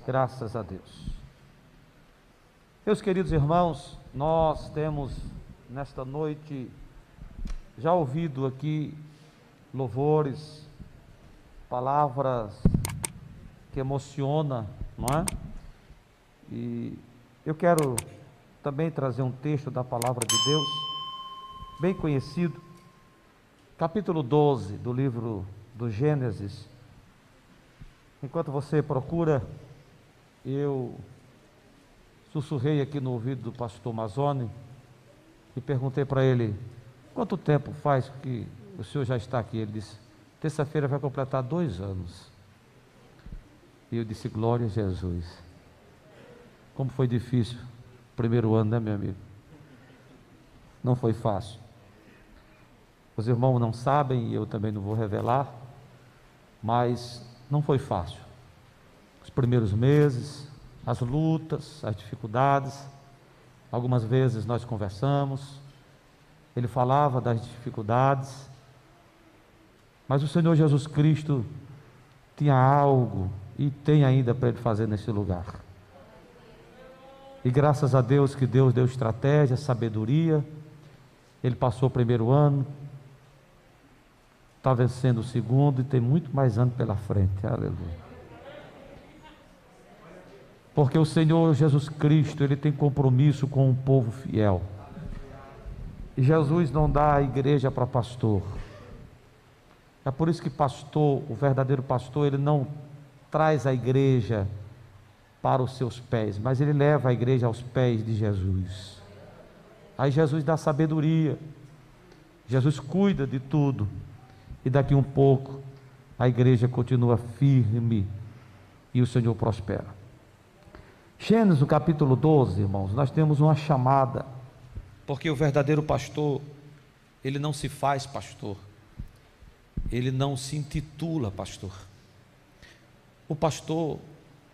Graças a Deus. Meus queridos irmãos, nós temos nesta noite já ouvido aqui louvores, palavras que emocionam, não é? E eu quero também trazer um texto da palavra de Deus, bem conhecido, capítulo 12 do livro do Gênesis. Enquanto você procura, eu sussurrei aqui no ouvido do pastor Mazzoni e perguntei para ele: quanto tempo faz que o senhor já está aqui? Ele disse: terça-feira vai completar 2 anos. E eu disse: glória a Jesus. Como foi difícil o primeiro ano, né, meu amigo? Não foi fácil. Os irmãos não sabem e eu também não vou revelar, mas não foi fácil. Os primeiros meses, as lutas, as dificuldades. Algumas vezes nós conversamos, ele falava das dificuldades, mas o Senhor Jesus Cristo tinha algo e tem ainda para ele fazer nesse lugar. E graças a Deus que Deus deu estratégia, sabedoria. Ele passou o primeiro ano, está vencendo o segundo e tem muito mais ano pela frente. Aleluia. Porque o Senhor Jesus Cristo, Ele tem compromisso com um povo fiel. E Jesus não dá a igreja para pastor. É por isso que pastor, o verdadeiro pastor, ele não traz a igreja para os seus pés, mas ele leva a igreja aos pés de Jesus. Aí Jesus dá sabedoria, Jesus cuida de tudo, e daqui um pouco a igreja continua firme e o Senhor prospera. Gênesis, no capítulo 12, irmãos, nós temos uma chamada, porque o verdadeiro pastor, ele não se faz pastor, ele não se intitula pastor. O pastor,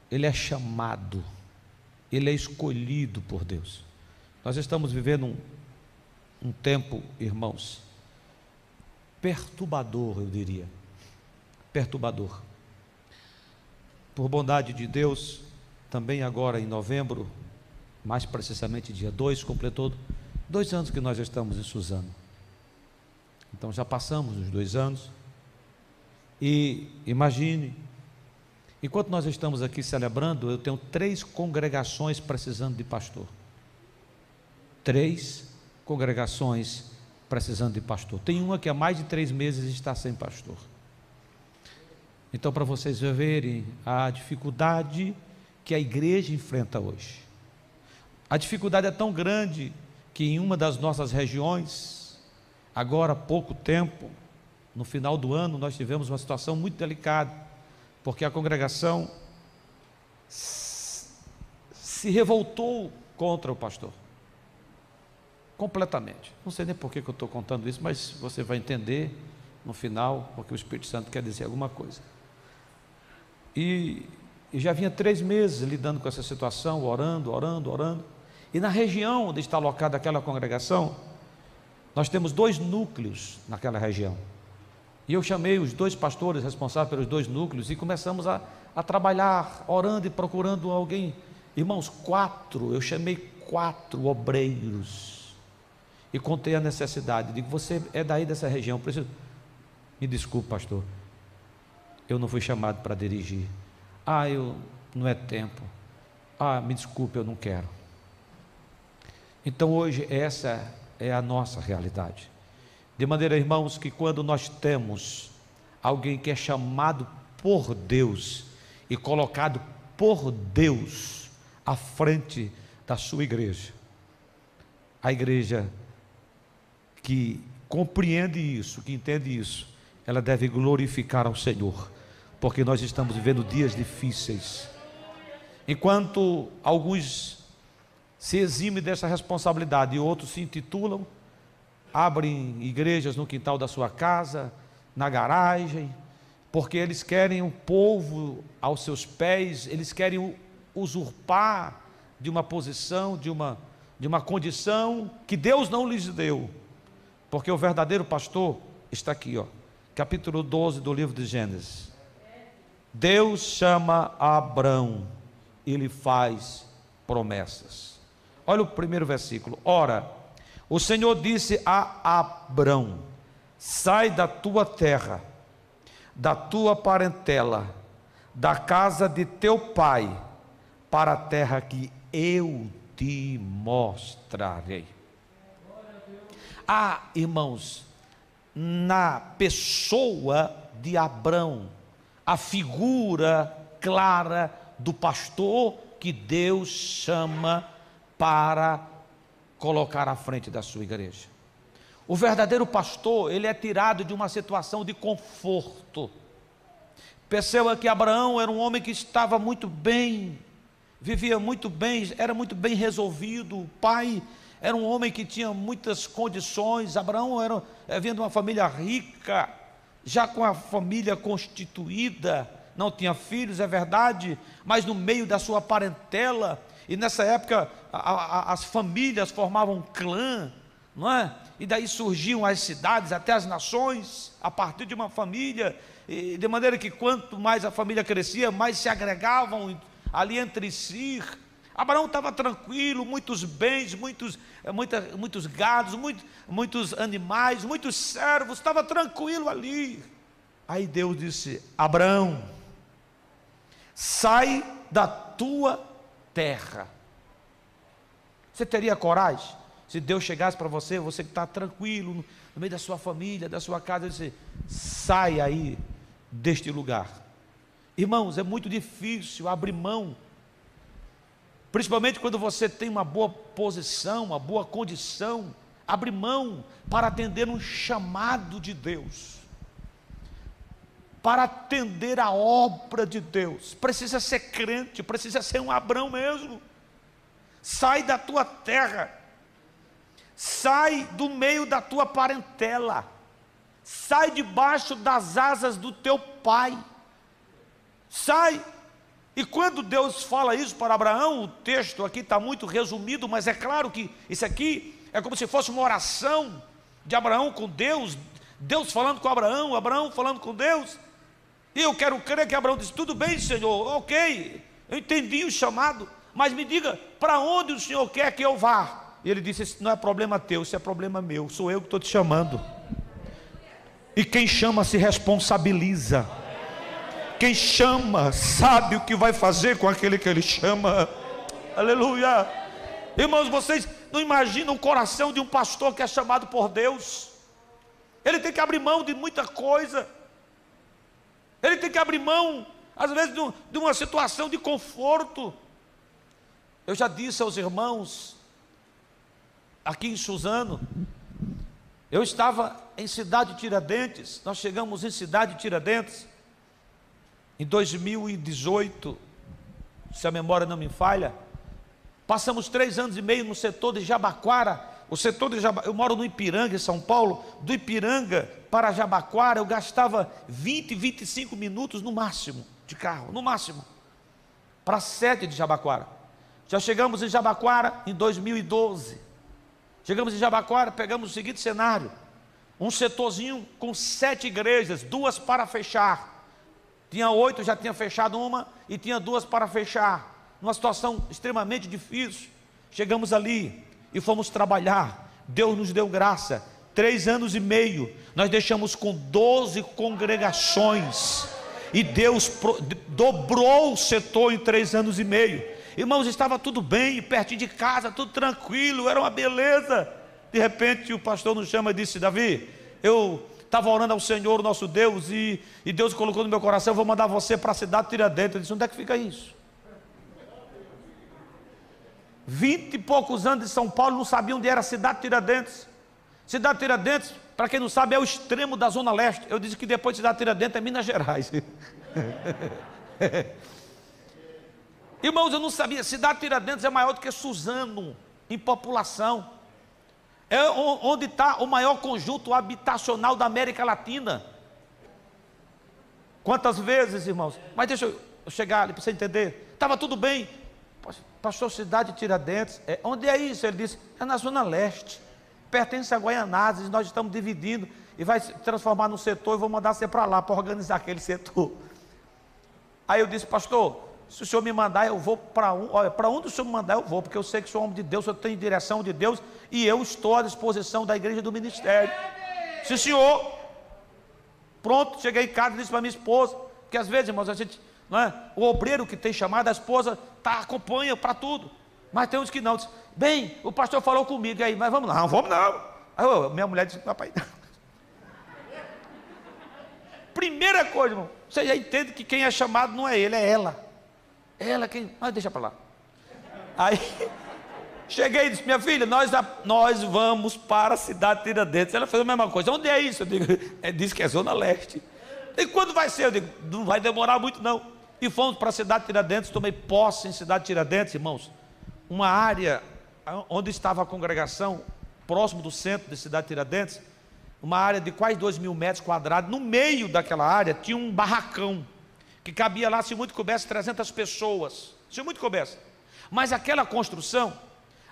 ele é chamado, ele é escolhido por Deus. Nós estamos vivendo um tempo, irmãos, perturbador, eu diria, perturbador. Por bondade de Deus, também agora em novembro, mais precisamente dia 2, completou 2 anos que nós já estamos em Suzano. Então já passamos os 2 anos. E imagine, enquanto nós estamos aqui celebrando, eu tenho 3 congregações precisando de pastor. 3 congregações precisando de pastor. Tem uma que há mais de 3 meses está sem pastor. Então, para vocês verem a dificuldade que a igreja enfrenta hoje. A dificuldade é tão grande que em uma das nossas regiões, agora há pouco tempo, no final do ano, nós tivemos uma situação muito delicada, porque a congregação se revoltou contra o pastor, completamente. Não sei nem por que eu estou contando isso, mas você vai entender no final, porque o Espírito Santo quer dizer alguma coisa. E já vinha 3 meses lidando com essa situação, orando, e na região onde está alocada aquela congregação, nós temos 2 núcleos naquela região. E eu chamei os 2 pastores responsáveis pelos 2 núcleos e começamos a trabalhar, orando e procurando alguém. Irmãos, 4, eu chamei 4 obreiros e contei a necessidade. Digo: você é daí dessa região, preciso. Me desculpe, pastor, eu não fui chamado para dirigir. Não é tempo. Me desculpe, eu não quero. Então hoje essa é a nossa realidade. De maneira, irmãos, que quando nós temos alguém que é chamado por Deus e colocado por Deus à frente da sua igreja, a igreja que compreende isso, que entende isso, ela deve glorificar ao Senhor, porque nós estamos vivendo dias difíceis. Enquanto alguns se eximem dessa responsabilidade e outros se intitulam, abrem igrejas no quintal da sua casa, na garagem, porque eles querem o povo aos seus pés, eles querem usurpar de uma posição, de uma condição que Deus não lhes deu, porque o verdadeiro pastor está aqui, capítulo 12 do livro de Gênesis. Deus chama Abrão e lhe faz promessas. Olha o primeiro versículo. Ora, o Senhor disse a Abrão: sai da tua terra, da tua parentela, da casa de teu pai, para a terra que eu te mostrarei. Irmãos, na pessoa de Abrão, a figura clara do pastor que Deus chama para colocar à frente da sua igreja. O verdadeiro pastor, ele é tirado de uma situação de conforto. Perceba que Abraão era um homem que estava muito bem, vivia muito bem, era muito bem resolvido. O pai era um homem que tinha muitas condições. Abraão vinha de uma família rica, já com a família constituída, não tinha filhos, é verdade, mas no meio da sua parentela, e nessa época as famílias formavam um clã, não é? E daí surgiam as cidades, até as nações, a partir de uma família, e de maneira que quanto mais a família crescia, mais se agregavam ali entre si. Abraão estava tranquilo, muitos bens, muitos gados, muitos animais, muitos servos, estava tranquilo ali. Aí Deus disse: Abraão, sai da tua terra. Você teria coragem? Se Deus chegasse para você, você que está tranquilo, no meio da sua família, da sua casa, ele disse: sai aí deste lugar. Irmãos, é muito difícil abrir mão, principalmente quando você tem uma boa posição, uma boa condição, abrir mão para atender um chamado de Deus, para atender a obra de Deus. Precisa ser crente, precisa ser um Abrão mesmo. Sai da tua terra, sai do meio da tua parentela, sai debaixo das asas do teu pai, sai. E quando Deus fala isso para Abraão, o texto aqui está muito resumido, mas é claro que isso aqui é como se fosse uma oração de Abraão com Deus, Deus falando com Abraão, Abraão falando com Deus. E eu quero crer que Abraão disse: tudo bem, Senhor, ok, eu entendi o chamado, mas me diga, para onde o Senhor quer que eu vá? E ele disse: isso não é problema teu, isso é problema meu, sou eu que estou te chamando. E quem chama se responsabiliza. Quem chama sabe o que vai fazer com aquele que ele chama. Aleluia. Irmãos, vocês não imaginam o coração de um pastor que é chamado por Deus. Ele tem que abrir mão de muita coisa. Ele tem que abrir mão, às vezes, de uma situação de conforto. Eu já disse aos irmãos aqui em Suzano, eu estava em Cidade Tiradentes, nós chegamos em Cidade Tiradentes em 2018, se a memória não me falha. Passamos 3 anos e meio no setor de Jabaquara. Eu moro no Ipiranga, em São Paulo. Do Ipiranga para Jabaquara eu gastava 25 minutos no máximo de carro, no máximo, para a sede de Jabaquara. Já chegamos em Jabaquara em 2012. Chegamos em Jabaquara, pegamos o seguinte cenário: um setorzinho com 7 igrejas, 2 para fechar. Tinha 8, já tinha fechado uma, e tinha 2 para fechar. Numa situação extremamente difícil. Chegamos ali e fomos trabalhar. Deus nos deu graça. 3 anos e meio, nós deixamos com 12 congregações. E Deus dobrou o setor em 3 anos e meio. Irmãos, estava tudo bem, pertinho de casa, tudo tranquilo, era uma beleza. De repente o pastor nos chama e disse: Davi, eu estava orando ao Senhor, o nosso Deus, e Deus colocou no meu coração: eu vou mandar você para a cidade de Tiradentes. Eu disse: onde é que fica isso? 20 e poucos anos de São Paulo, não sabia onde era a cidade de Tiradentes. Cidade de Tiradentes, para quem não sabe, é o extremo da Zona Leste. Eu disse que depois de cidade de Tiradentes é Minas Gerais. Irmãos, eu não sabia. Cidade de Tiradentes é maior do que Suzano em população. É onde está o maior conjunto habitacional da América Latina. Quantas vezes, irmãos? Mas deixa eu chegar ali para você entender. Estava tudo bem. Pastor, cidade de Tiradentes, onde é isso? Ele disse: é na Zona Leste, pertence a Guaianazes, nós estamos dividindo, e vai se transformar num setor, e vou mandar você para lá, para organizar aquele setor. Aí eu disse: pastor, Se o Senhor me mandar, eu vou para olha, para onde o Senhor me mandar, eu vou, porque eu sei que sou homem de Deus, eu tenho direção de Deus, e eu estou à disposição da igreja do ministério. Sim, senhor. Pronto, cheguei em casa e disse para minha esposa, porque às vezes, irmãos, a gente, não é? O obreiro que tem chamado, a esposa acompanha para tudo, mas tem uns que não. Diz, bem, o pastor falou comigo, e aí, mas vamos lá, não vamos não. Aí minha mulher disse, papai, não. Primeira coisa, irmão, você já entende que quem é chamado não é ele, é ela. Ela quem, mas deixa para lá. Aí cheguei e disse, minha filha, nós vamos para a cidade de Tiradentes. Ela fez a mesma coisa. Onde é isso? Eu digo, diz que é Zona Leste. E quando vai ser? Eu digo, não vai demorar muito não. E fomos para a cidade de Tiradentes. Tomei posse em cidade de Tiradentes, irmãos. Uma área onde estava a congregação, próximo do centro da cidade de Tiradentes, uma área de quase 2.000 metros quadrados. No meio daquela área tinha um barracão que cabia lá, se muito coubesse, 300 pessoas, se muito coubesse. Mas aquela construção,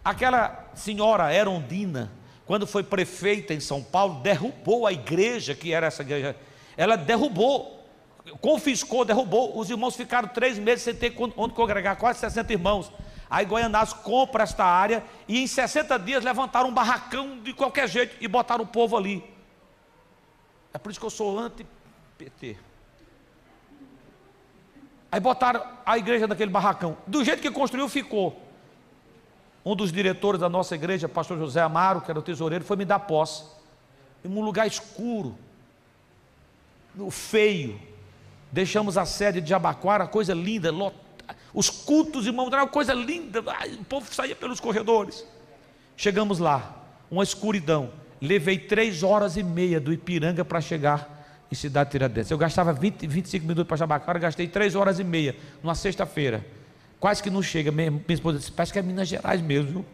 aquela senhora Erondina, quando foi prefeita em São Paulo, derrubou a igreja, que era essa igreja, ela derrubou, confiscou, derrubou, os irmãos ficaram 3 meses sem ter onde congregar, quase 60 irmãos. Aí Goianás compra esta área, e em 60 dias levantaram um barracão de qualquer jeito, e botaram o povo ali. É por isso que eu sou anti-PT. Aí botaram a igreja naquele barracão. Do jeito que construiu, ficou. Um dos diretores da nossa igreja, pastor José Amaro, que era o tesoureiro, foi me dar posse. Em um lugar escuro, feio. Deixamos a sede de Jabaquara, coisa linda. Os cultos, irmãos, era uma coisa linda. O povo saía pelos corredores. Chegamos lá, uma escuridão. Levei 3h30 do Ipiranga para chegar em cidade de Tiradentes. Eu gastava 25 minutos para Jabaquara, gastei 3h30 numa sexta-feira. Quase que não chega. Minha esposa disse, parece que é Minas Gerais mesmo.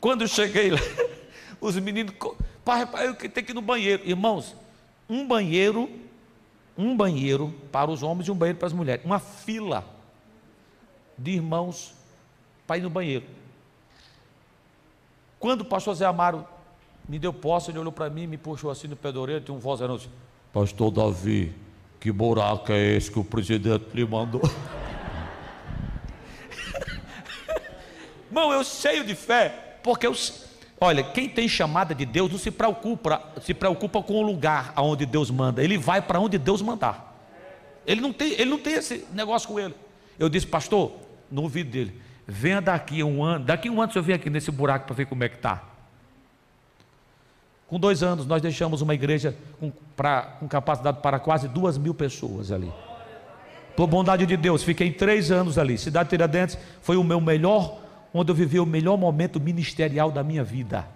Quando eu cheguei lá, os meninos, pai, eu tenho que ir no banheiro. Irmãos, um banheiro para os homens e um banheiro para as mulheres. Uma fila de irmãos para ir no banheiro. Quando o pastor Zé Amaro me deu posse, ele olhou para mim, me puxou assim no pé da orelha, tinha um vozeirão assim, pastor Davi, que buraco é esse que o presidente lhe mandou? Irmão, eu cheio de fé, porque olha, quem tem chamada de Deus não se preocupa com o lugar aonde Deus manda, ele vai para onde Deus mandar. Ele não tem esse negócio com ele. Eu disse, pastor, no ouvido dele, venha daqui um ano o senhor vem aqui nesse buraco para ver como é que está. Com 2 anos nós deixamos uma igreja com capacidade para quase 2.000 pessoas ali. Por bondade de Deus, fiquei 3 anos ali. Cidade de Tiradentes foi o meu melhor, onde eu vivi o melhor momento ministerial da minha vida.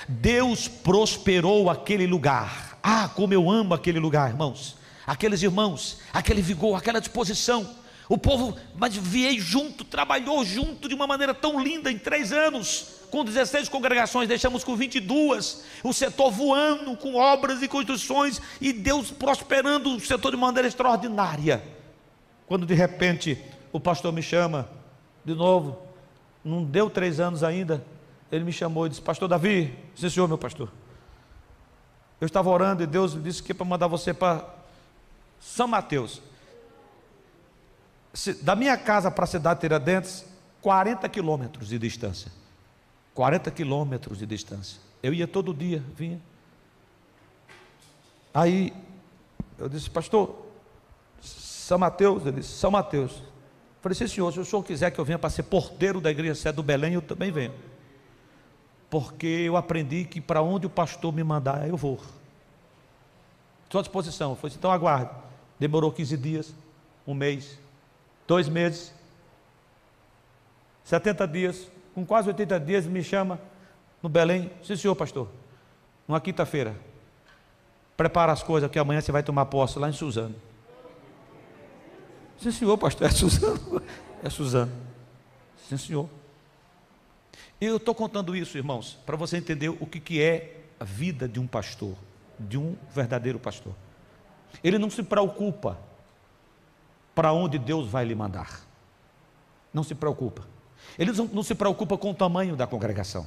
Deus prosperou aquele lugar. Ah, como eu amo aquele lugar, irmãos. Aqueles irmãos, aquele vigor, aquela disposição. O povo, mas viei junto, trabalhou junto de uma maneira tão linda em 3 anos. Com 16 congregações, deixamos com 22, o setor voando com obras e construções, e Deus prosperando o setor de maneira extraordinária. Quando de repente o pastor me chama de novo, não deu 3 anos ainda, ele me chamou e disse, pastor Davi, sim senhor meu pastor, eu estava orando e Deus me disse que é para mandar você para São Mateus, da minha casa para a cidade de Tiradentes, 40 quilômetros de distância. 40 quilômetros de distância. Eu ia todo dia, vinha. Aí eu disse, pastor, São Mateus? Ele disse, São Mateus. Eu falei, sim senhor, se o senhor quiser que eu venha para ser porteiro da igreja sede do Belém, eu também venho. Porque eu aprendi que para onde o pastor me mandar, eu vou. Estou à disposição. Eu falei, então aguarde. Demorou 15 dias, 1 mês, 2 meses, 70 dias, com quase 80 dias, me chama no Belém, sim senhor pastor, uma quinta-feira, prepara as coisas que amanhã você vai tomar posse lá em Suzano. Sim senhor pastor, é Suzano? É Suzano. Sim senhor. E eu estou contando isso, irmãos, para você entender o que é a vida de um pastor, de um verdadeiro pastor. Ele não se preocupa para onde Deus vai lhe mandar, não se preocupa. Ele não se preocupa com o tamanho da congregação.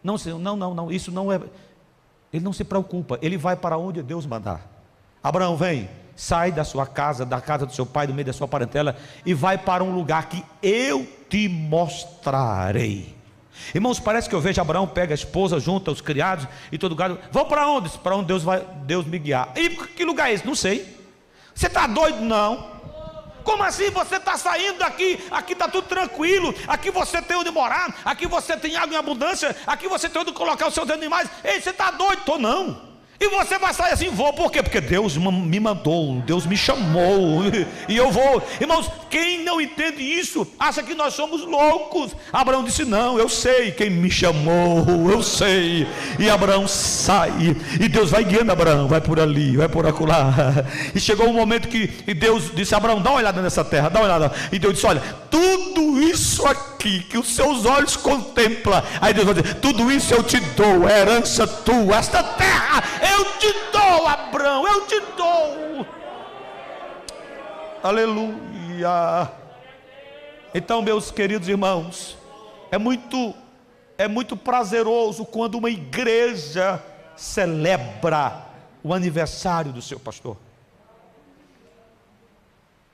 Não, isso não é. Ele não se preocupa, ele vai para onde Deus mandar. Abraão, vem. sai da sua casa, da casa do seu pai, do meio da sua parentela, e vai para um lugar que eu te mostrarei. Irmãos, parece que eu vejo Abraão, pega a esposa, junta os criados e todo gado. Vão para onde? Para onde Deus me guiar. E que lugar é esse? Não sei. Você está doido? Não. Como assim você está saindo daqui? Aqui está tudo tranquilo, aqui você tem onde morar, aqui você tem água em abundância, aqui você tem onde colocar os seus animais. Ei, você está doido? Estou não. E você vai sair assim? Vou. Por quê? Porque Deus me mandou, Deus me chamou, e eu vou. Irmãos, quem não entende isso, acha que nós somos loucos. Abraão disse: não, eu sei quem me chamou, eu sei. E Abraão sai, e Deus vai guiando Abraão, vai por ali, vai por acolá. E chegou um momento que Deus disse: Abraão, dá uma olhada nessa terra, dá uma olhada. E Deus disse: olha, tudo isso aqui que os seus olhos contemplam. Aí Deus vai dizer: tudo isso eu te dou, é herança tua, esta terra eu te dou, Abraão, eu te dou. Aleluia. Então, meus queridos irmãos, é muito prazeroso quando uma igreja celebra o aniversário do seu pastor.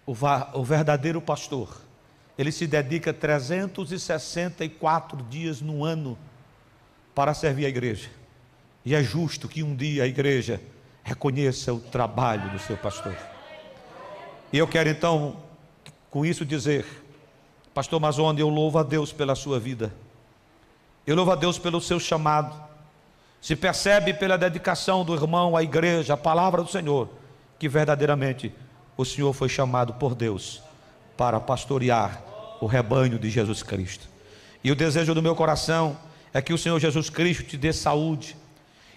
O verdadeiro pastor, ele se dedica 364 dias no ano para servir a igreja. E é justo que um dia a igreja reconheça o trabalho do seu pastor. E eu quero então, com isso dizer: pastor Mazzoni, eu louvo a Deus pela sua vida. Eu louvo a Deus pelo seu chamado. Se percebe pela dedicação do irmão à igreja, à palavra do Senhor, que verdadeiramente o Senhor foi chamado por Deus para pastorear o rebanho de Jesus Cristo. E o desejo do meu coração é que o Senhor Jesus Cristo te dê saúde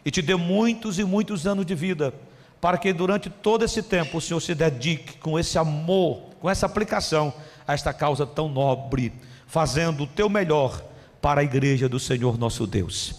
e te dê muitos e muitos anos de vida, para que durante todo esse tempo o Senhor se dedique com esse amor, com essa aplicação a esta causa tão nobre, fazendo o teu melhor para a igreja do Senhor nosso Deus.